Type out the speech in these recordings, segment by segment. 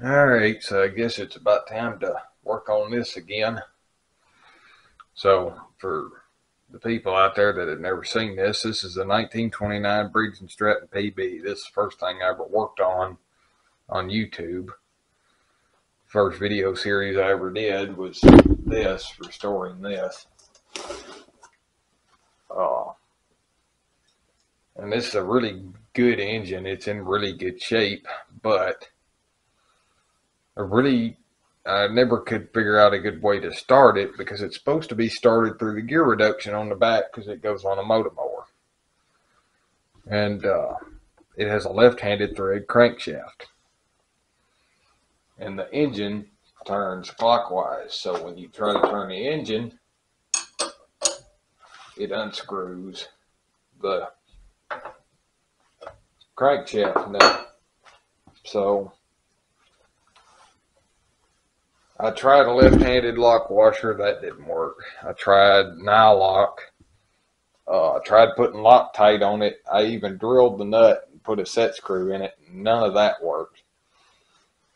Alright, so I guess it's about time to work on this again. So, for the people out there that have never seen this, this is a 1929 Briggs and Stratton PB. This is the first thing I ever worked on YouTube. First video series I ever did was this, restoring this. And this is a really good engine. It's in really good shape, but I never could figure out a good way to start it because it's supposed to be started through the gear reduction on the back because it goes on a motor mower. And it has a left-handed thread crankshaft. And the engine turns clockwise. So when you try to turn the engine, it unscrews the crankshaft nut. So I tried a left-handed lock washer. That didn't work. I tried Nylock. I tried putting Loctite on it. I even drilled the nut and put a set screw in it. None of that worked.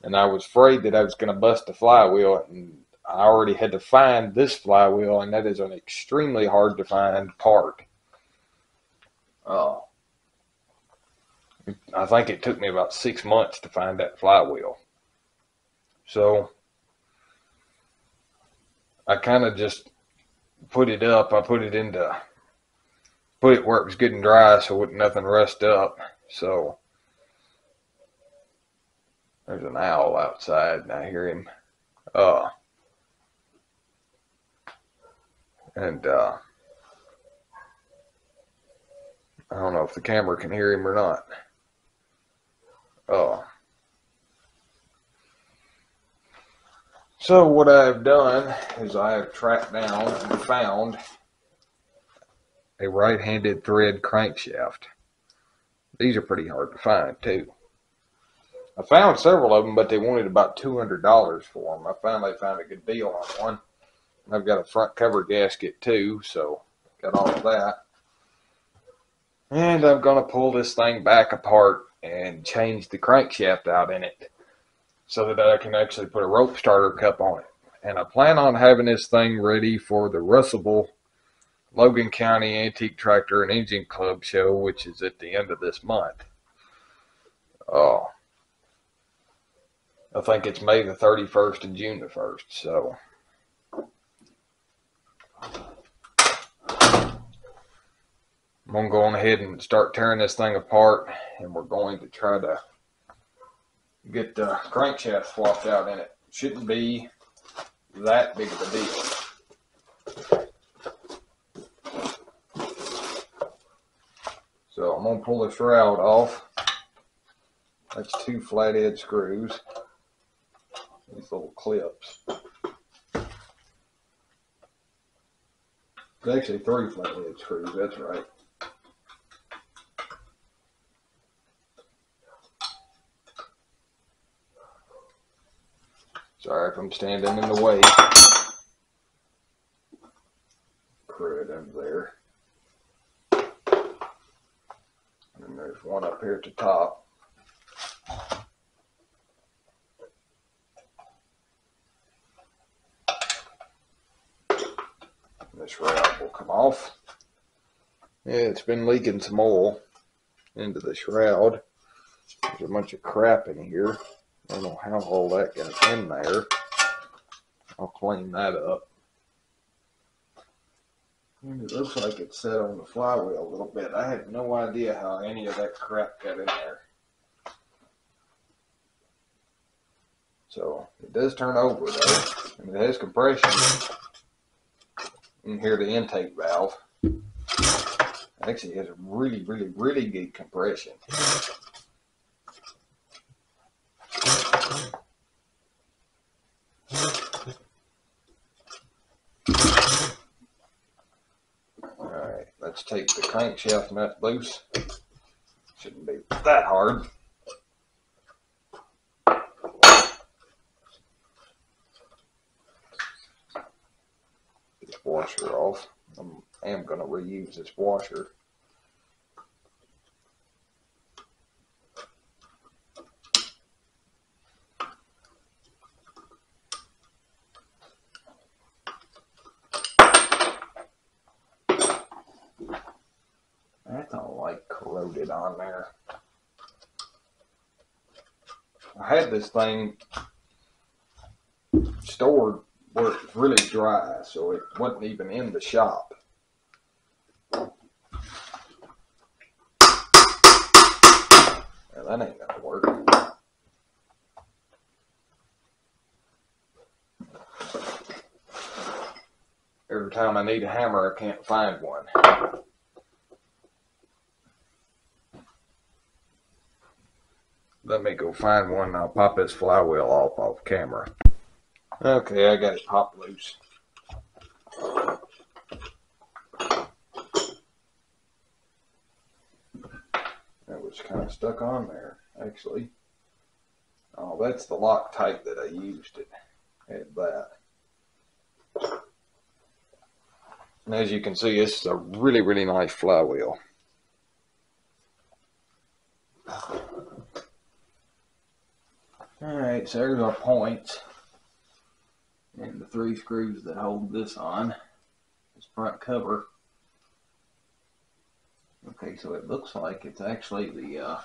And I was afraid that I was going to bust the flywheel. And I already had to find this flywheel, and that is an extremely hard to find part. I think it took me about 6 months to find that flywheel. So I kind of just put it up. I put it where it was good and dry so wouldn't nothing rust up. So there's an owl outside and I hear him. I don't know if the camera can hear him or not. So what I've done is I have tracked down and found a right-handed thread crankshaft. These are pretty hard to find too. I found several of them, but they wanted about $200 for them. I finally found a good deal on one. I've got a front cover gasket too, so got all of that. And I'm going to pull this thing back apart and change the crankshaft out in it so that I can actually put a rope starter cup on it. And I plan on having this thing ready for the Russellville Logan County Antique Tractor and Engine Club show, which is at the end of this month. I think it's May the 31st and June the 1st. So I'm going to go on ahead and start tearing this thing apart, and we're going to try to get the crankshaft swapped out in it. Shouldn't be that big of a deal. So I'm going to pull the shroud off. That's 2 flathead screws. These little clips. It's actually 3 flathead screws, that's right. Sorry if I'm standing in the way. Crud under there. And there's one up here at the top. This shroud will come off. Yeah, it's been leaking some oil into the shroud. There's a bunch of crap in here. I don't know how all that got in there. I'll clean that up. And it looks like it's set on the flywheel a little bit. I have no idea how any of that crap got in there. So it does turn over though, and it has compression. You can hear the intake valve. It actually has a really, really, really good compression. Alright, let's take the crankshaft nut loose. Shouldn't be that hard. This washer off. I am going to reuse this washer. on there. I had this thing stored where it was really dry, so it wasn't even in the shop. Now, that ain't gonna work. Every time I need a hammer, I can't find one. Let me go find one and I'll pop this flywheel off camera. Okay, I got it popped loose. It was kind of stuck on there, actually. Oh, that's the Loctite that I used. It had that. And as you can see, this is a really, really nice flywheel. Alright, so there's our points. And the 3 screws that hold this on. This front cover. Okay, so it looks like it's actually the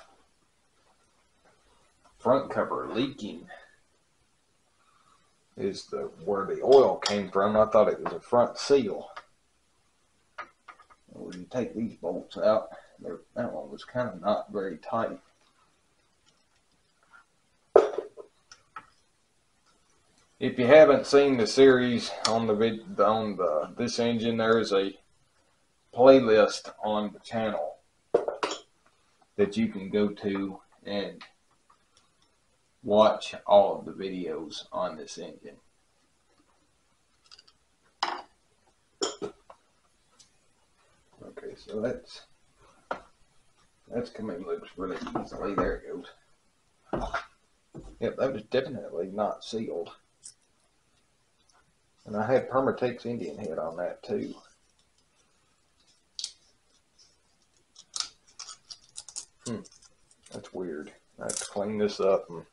front cover leaking is where the oil came from. I thought it was a front seal. When you take these bolts out, that one was kind of not very tight. If you haven't seen the series on this engine, there is a playlist on the channel that you can go to and watch all of the videos on this engine. Okay, so that's coming loose really easily. There it goes. Yep, that was definitely not sealed. And I had Permatex Indian head on that too. That's weird. I have to clean this up. And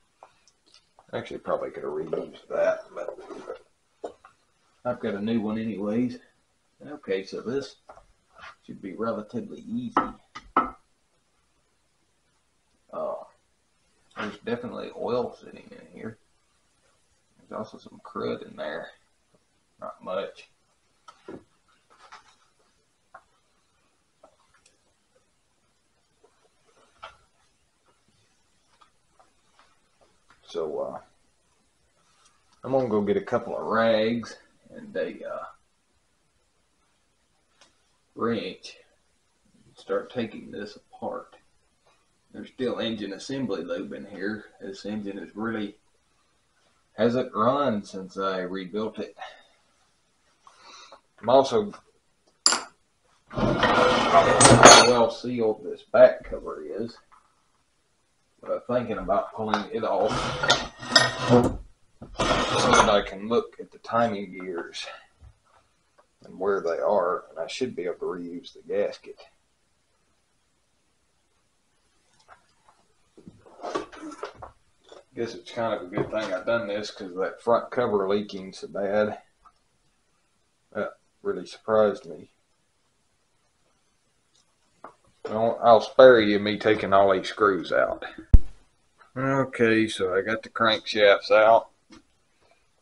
actually, probably could have reused that, but I've got a new one anyways. Okay, so this should be relatively easy. There's definitely oil sitting in here. There's also some crud in there. Not much. So I'm gonna go get a couple of rags and a wrench and start taking this apart. There's still engine assembly lube in here. This engine is really hasn't run since I rebuilt it. I'm also how well sealed this back cover is, but I'm thinking about pulling it off so that I can look at the timing gears and where they are, and I should be able to reuse the gasket. Guess it's kind of a good thing I've done this because that front cover leaking so bad. That really surprised me. Well, I'll spare you me taking all these screws out. Okay, so I got the crankshafts out.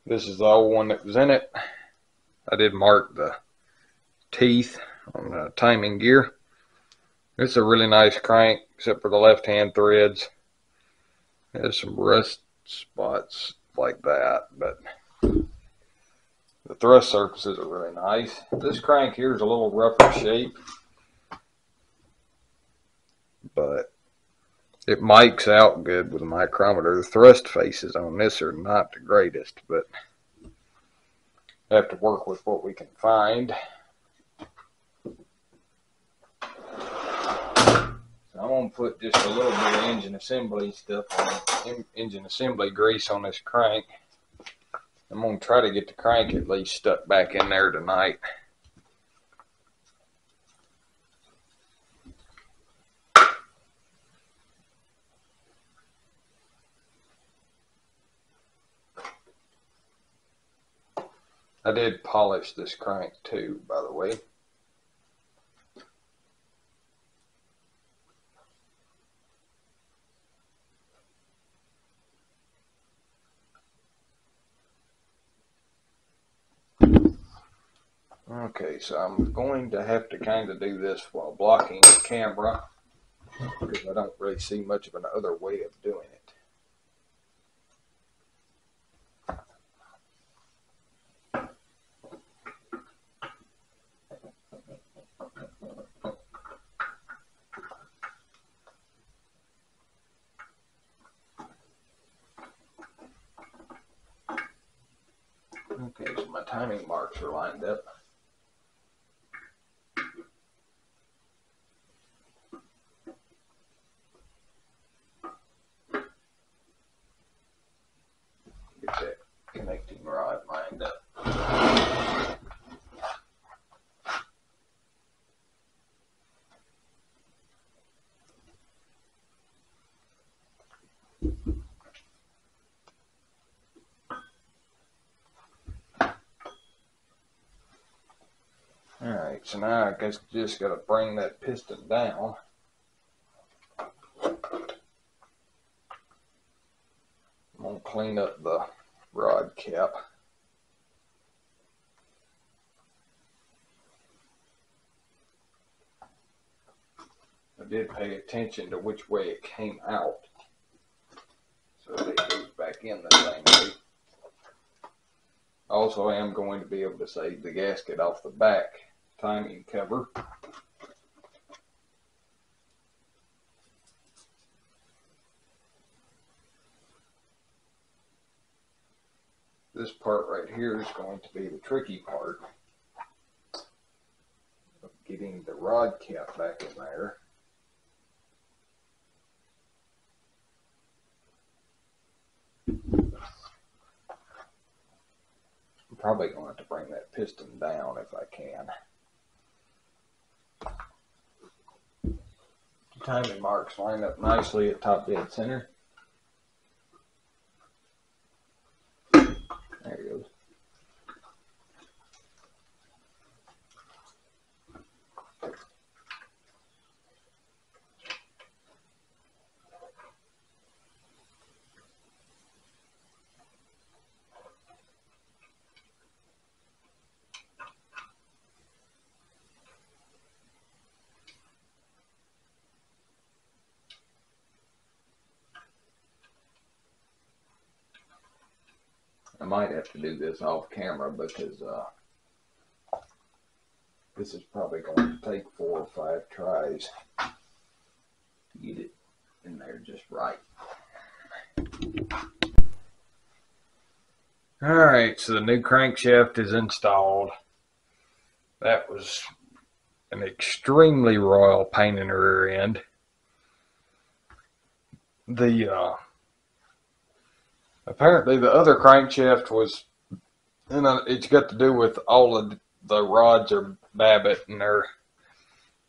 This is the old one that was in it. I did mark the teeth on the timing gear. It's a really nice crank, except for the left-hand threads. There's some rust spots like that, but the thrust surfaces are really nice. This crank here is a little rougher shape, but it mics out good with a micrometer. The thrust faces on this are not the greatest, but I have to work with what we can find. I'm going to put just a little bit of engine assembly stuff on engine assembly grease on this crank. I'm going to try to get the crank at least stuck back in there tonight. I did polish this crank too, by the way. Okay, so I'm going to have to kind of do this while blocking the camera because I don't really see much of another way of doing it. Okay, so my timing marks are lined up. Get that connecting rod lined up. Alright, so now I guess just got to bring that piston down. I'm going to clean up the rod cap. I did pay attention to which way it came out, so that it goes back in the same way. Also, I am going to be able to save the gasket off the back timing cover. This part right here is going to be the tricky part of getting the rod cap back in there. I'm probably going to have to bring that piston down if I can. The timing marks line up nicely at top dead center. There he goes. I might have to do this off camera because this is probably going to take 4 or 5 tries to get it in there just right. Alright, so the new crankshaft is installed. That was an extremely royal pain in the rear end. Apparently the other crankshaft was, it's got to do with all of the rods are Babbitt and they're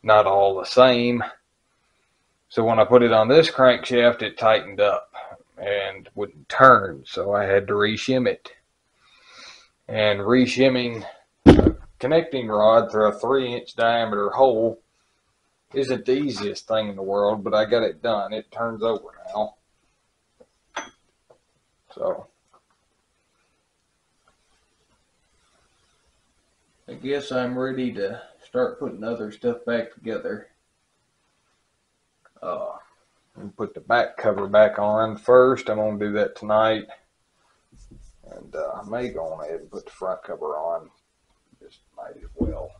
not all the same. So when I put it on this crankshaft, it tightened up and wouldn't turn. So I had to reshim it. And reshimming a connecting rod through a 3-inch diameter hole isn't the easiest thing in the world, but I got it done. It turns over now. So I guess I'm ready to start putting other stuff back together. And put the back cover back on first. I'm going to do that tonight. And I may go on ahead and put the front cover on. Just might as well.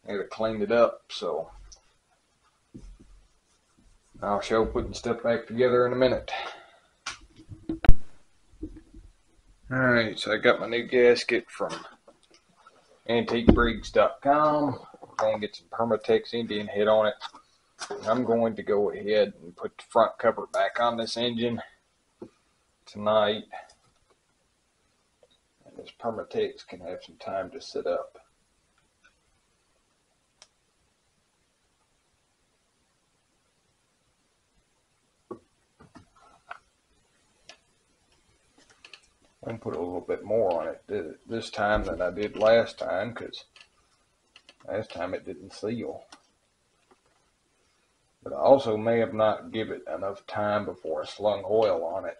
I got to clean it up, so I'll show putting stuff back together in a minute. Alright, so I got my new gasket from antiquebriggs.com. I'm going to get some Permatex Indian head on it. I'm going to go ahead and put the front cover back on this engine tonight. And this Permatex can have some time to sit up. I'm going to put a little bit more on it this time than I did last time, because last time it didn't seal. But I also may have not given it enough time before I slung oil on it.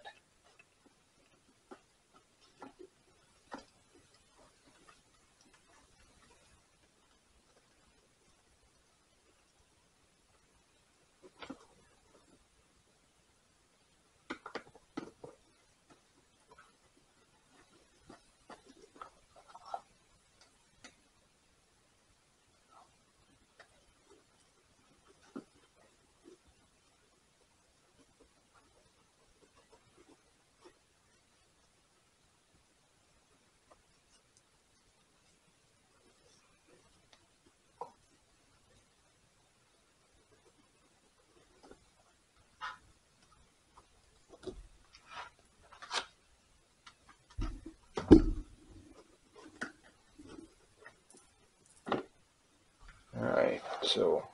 So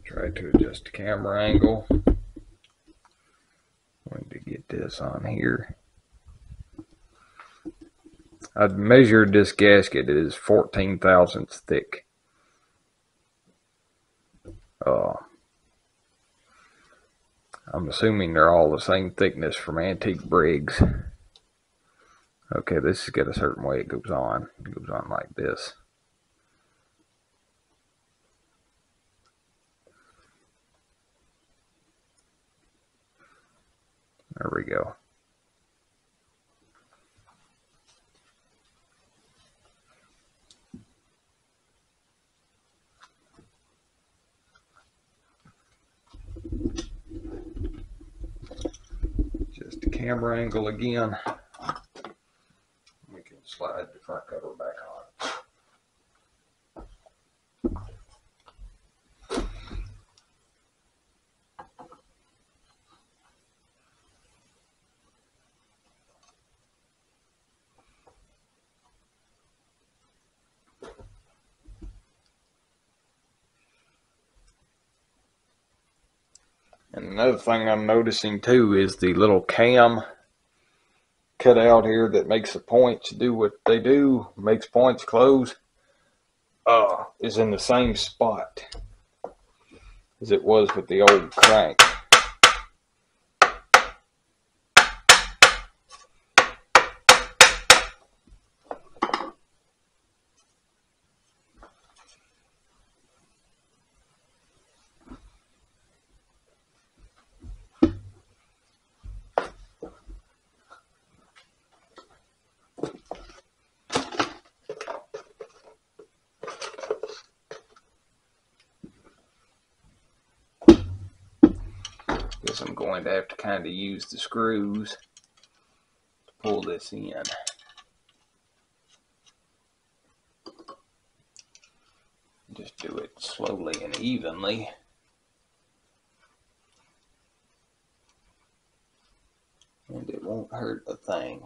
try to adjust the camera angle. Going to get this on here. I've measured this gasket. It is 14 thousandths thick. I'm assuming they're all the same thickness from antique briggs. Okay, this has got a certain way it goes on. It goes on like this. There we go. Just the camera angle again. We can slide the front cover back on. And another thing I'm noticing too is the little cam cut out here that makes the points do what they do, makes points close, is in the same spot as it was with the old crank. Guess I'm going to have to kind of use the screws to pull this in. Just do it slowly and evenly. And it won't hurt a thing.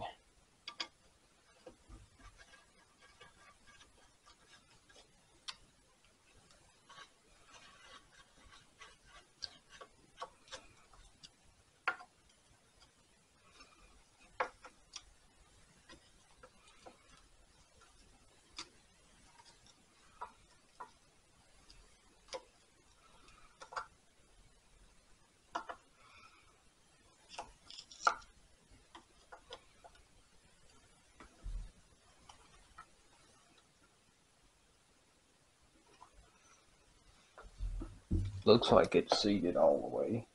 Looks like it's seated all the way.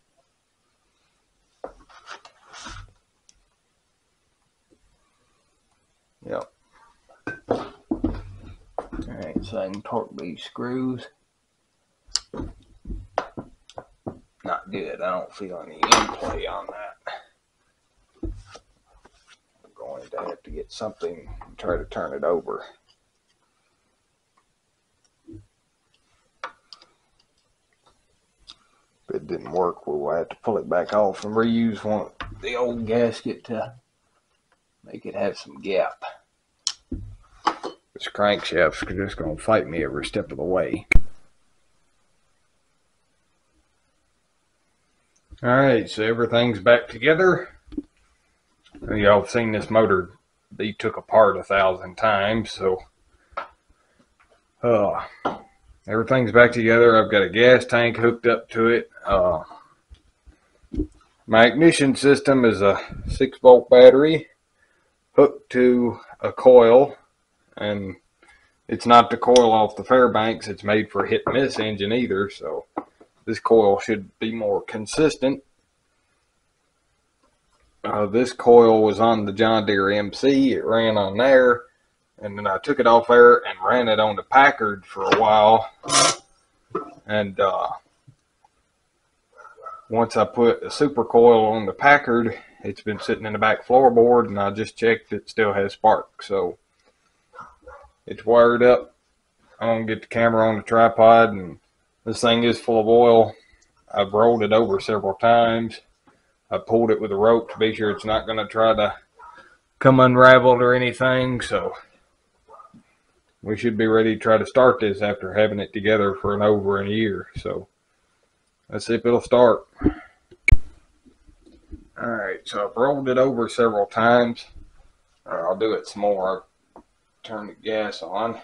Yep. Alright, so I can torque these screws. Not good. I don't feel any in-play on that. I'm going to have to get something and try to turn it over. If it didn't work, we'll have to pull it back off and reuse the old gasket to make it have some gap. This crankshaft's just going to fight me every step of the way. Alright, so everything's back together. Y'all have seen this motor be took apart 1,000 times, so everything's back together. I've got a gas tank hooked up to it. My ignition system is a 6-volt battery hooked to a coil, and it's not the coil off the Fairbanks. It's made for a hit and miss engine either, so this coil should be more consistent. This coil was on the John Deere MC. It ran on there, and then I took it off there and ran it on the Packard for a while. And once I put a super coil on the Packard, it's been sitting in the back floorboard, and I just checked it still has spark. So it's wired up. I'm going to get the camera on the tripod, and this thing is full of oil. I've rolled it over several times. I pulled it with a rope to be sure it's not going to try to come unraveled or anything. So we should be ready to try to start this after having it together for over a year. So let's see if it'll start. Alright, so I've rolled it over several times. I'll do it some more. I'll turn the gas on.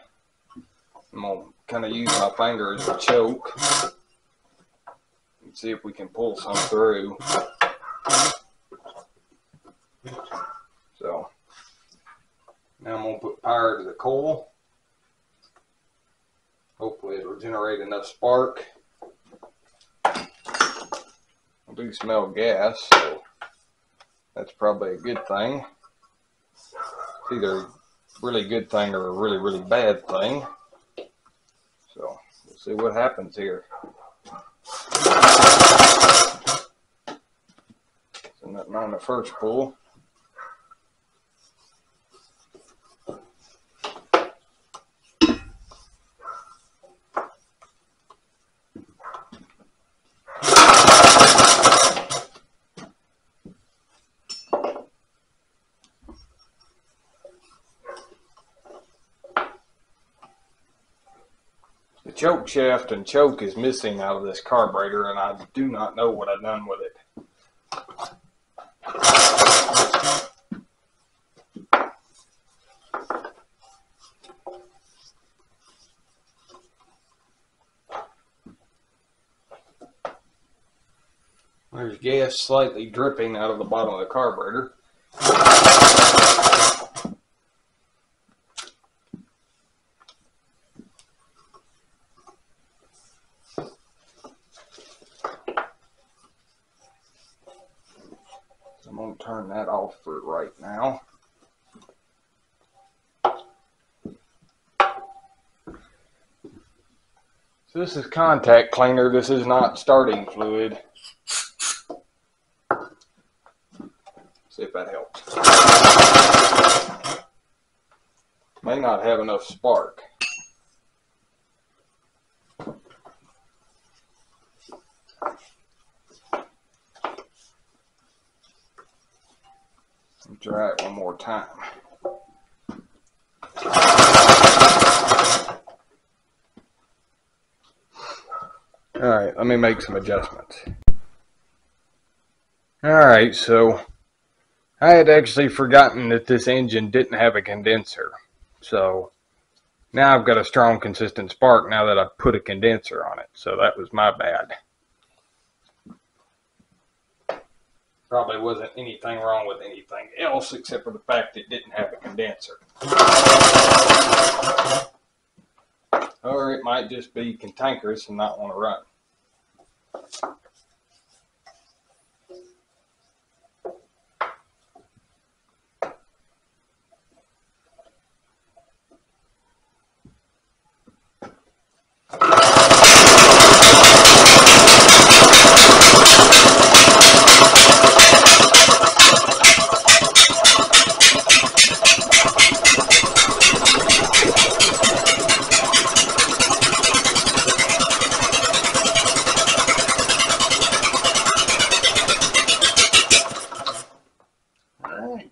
I'm going to kind of use my finger as a choke and see if we can pull some through. So now I'm going to put power to the coil. Hopefully it'll generate enough spark. I do smell gas, so that's probably a good thing. It's either a really good thing or a really, really bad thing. So we'll see what happens here. So nothing on the first pull. The choke shaft and choke is missing out of this carburetor, and I do not know what I've done with it. There's gas slightly dripping out of the bottom of the carburetor. I'm going to turn that off for right now. So this is contact cleaner. This is not starting fluid. See if that helps. May not have enough spark. Try it one more time. Alright, let me make some adjustments. Alright, so I had actually forgotten that this engine didn't have a condenser. So now I've got a strong, consistent spark now that I've put a condenser on it. So that was my bad. Probably wasn't anything wrong with anything else except for the fact it didn't have a condenser. Or it might just be cantankerous and not want to run.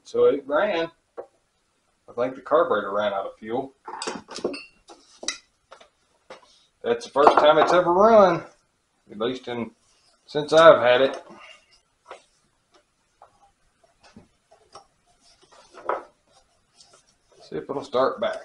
So it ran. I think the carburetor ran out of fuel. That's the first time it's ever run, at least since I've had it. See if it'll start back.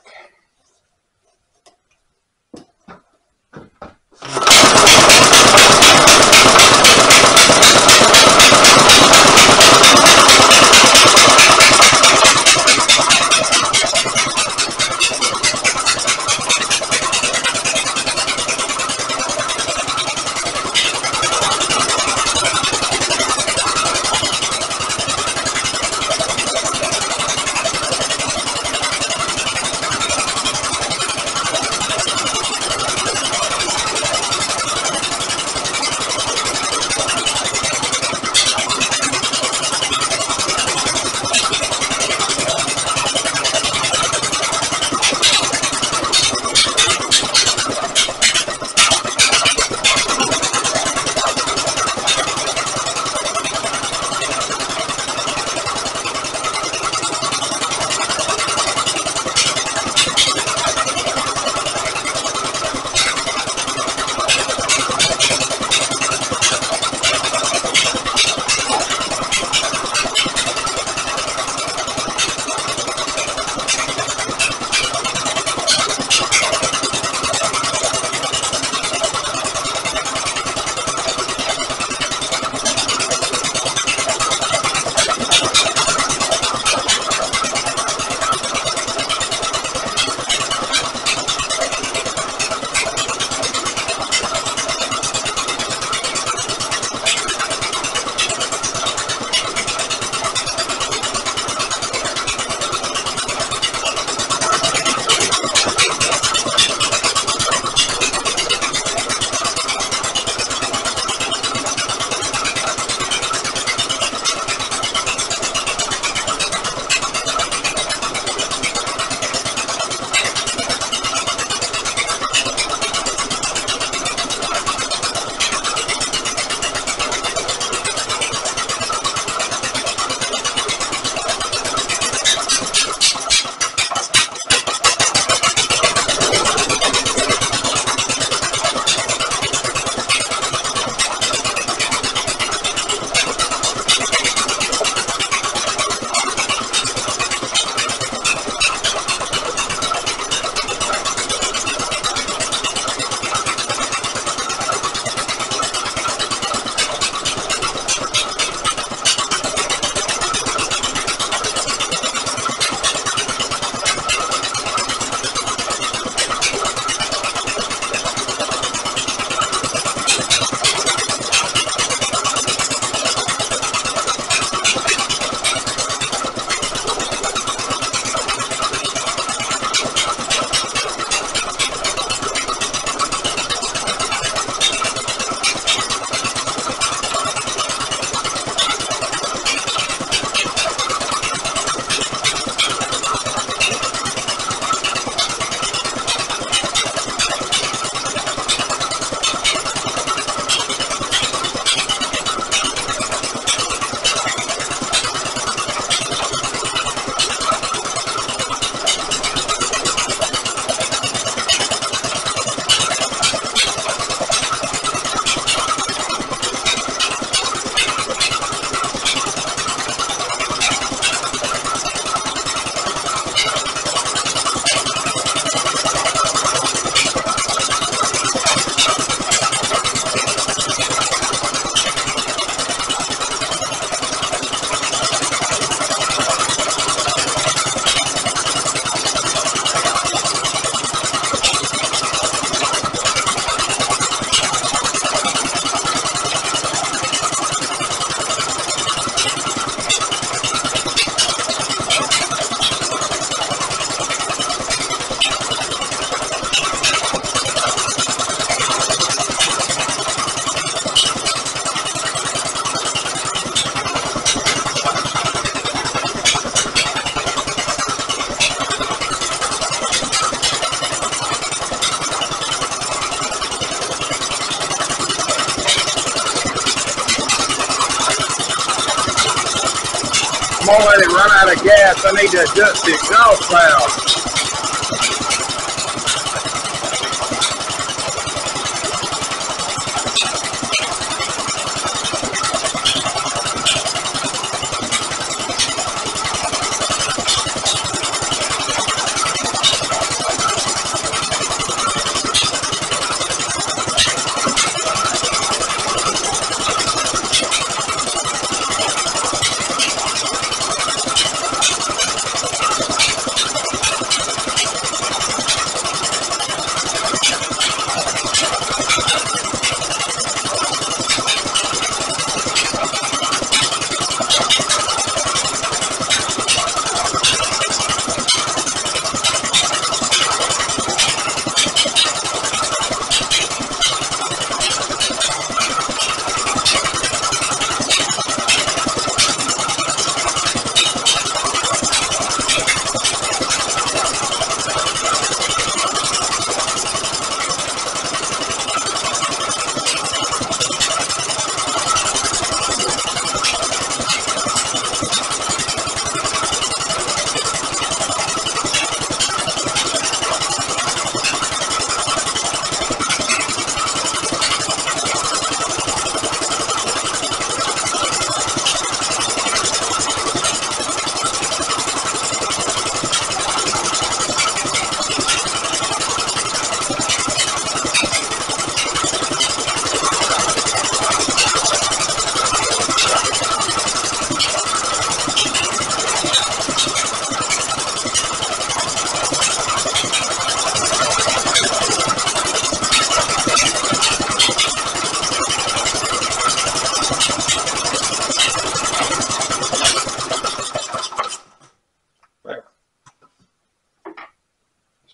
I'm already run out of gas. I need to adjust the exhaust valve.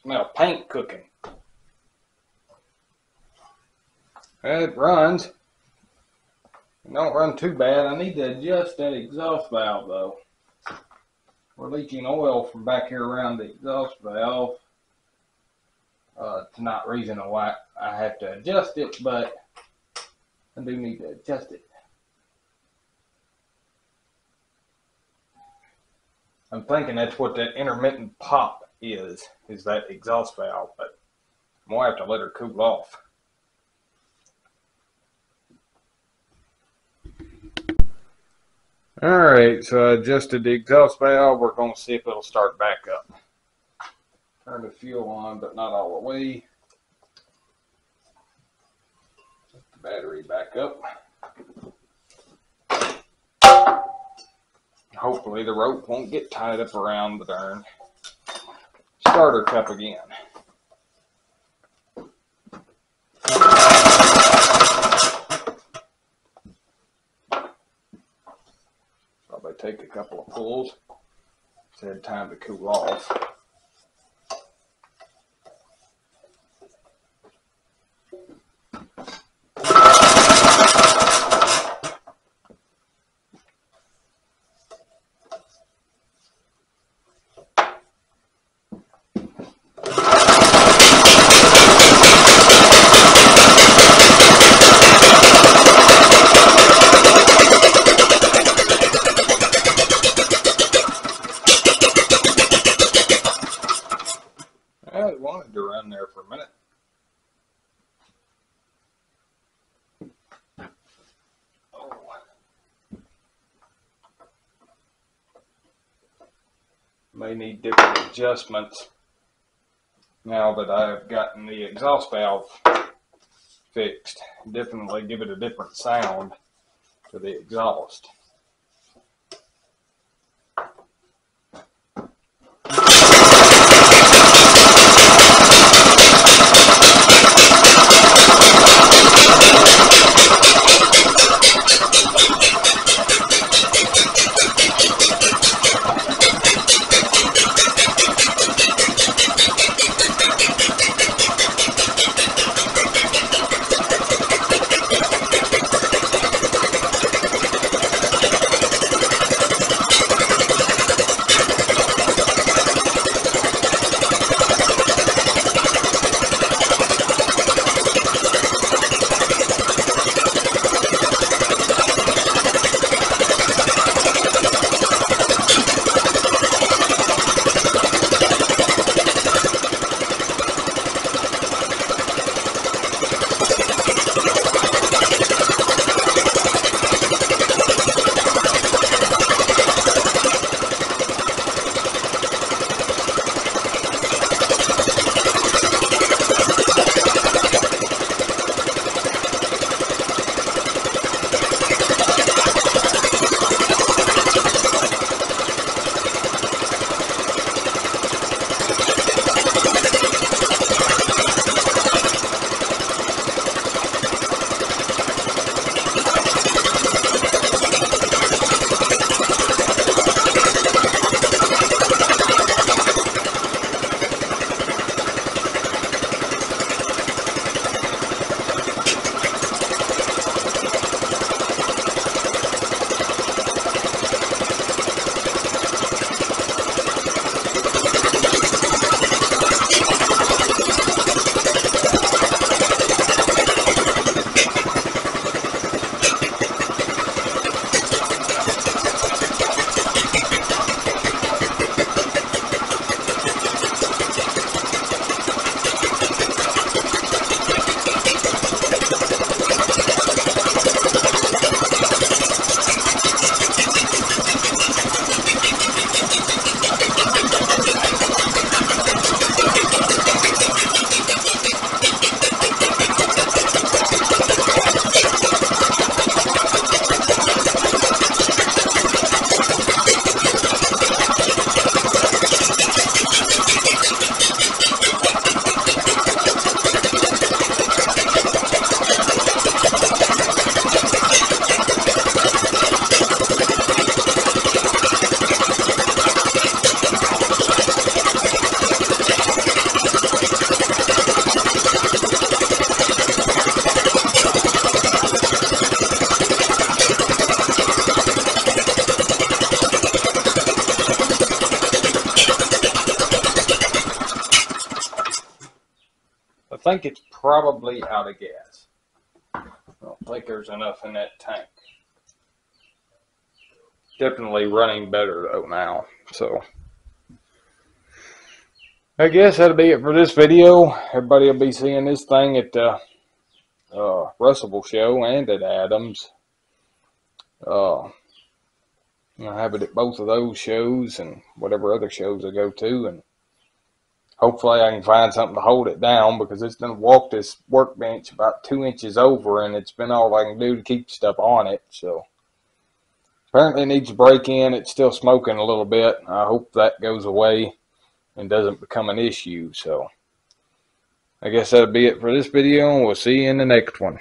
Smell paint cooking. It runs. It don't run too bad. I need to adjust that exhaust valve though. We're leaking oil from back here around the exhaust valve. It's not reason why I have to adjust it, but I do need to adjust it. I'm thinking that's what that intermittent pop is that exhaust valve, but I'm gonna have to let her cool off. Alright, so I adjusted the exhaust valve. We're going to see if it'll start back up. Turn the fuel on, but not all the way. Set the battery back up. Hopefully the rope won't get tied up around the darn starter cup again. Probably take a couple of pulls. It's had time to cool off. I wanted to run there for a minute. Oh. May need different adjustments now that I've gotten the exhaust valve fixed. Definitely give it a different sound to the exhaust. think it's probably out of gas. I don't think there's enough in that tank. Definitely running better though now. So I guess that'll be it for this video. Everybody will be seeing this thing at the Russellville show and at Adams. I'll have it at both of those shows and whatever other shows I go to, and hopefully I can find something to hold it down, because it's going to walk this workbench about 2 inches over, and it's been all I can do to keep stuff on it. So apparently it needs to break in. It's still smoking a little bit. I hope that goes away and doesn't become an issue. So I guess that'll be it for this video, and we'll see you in the next one.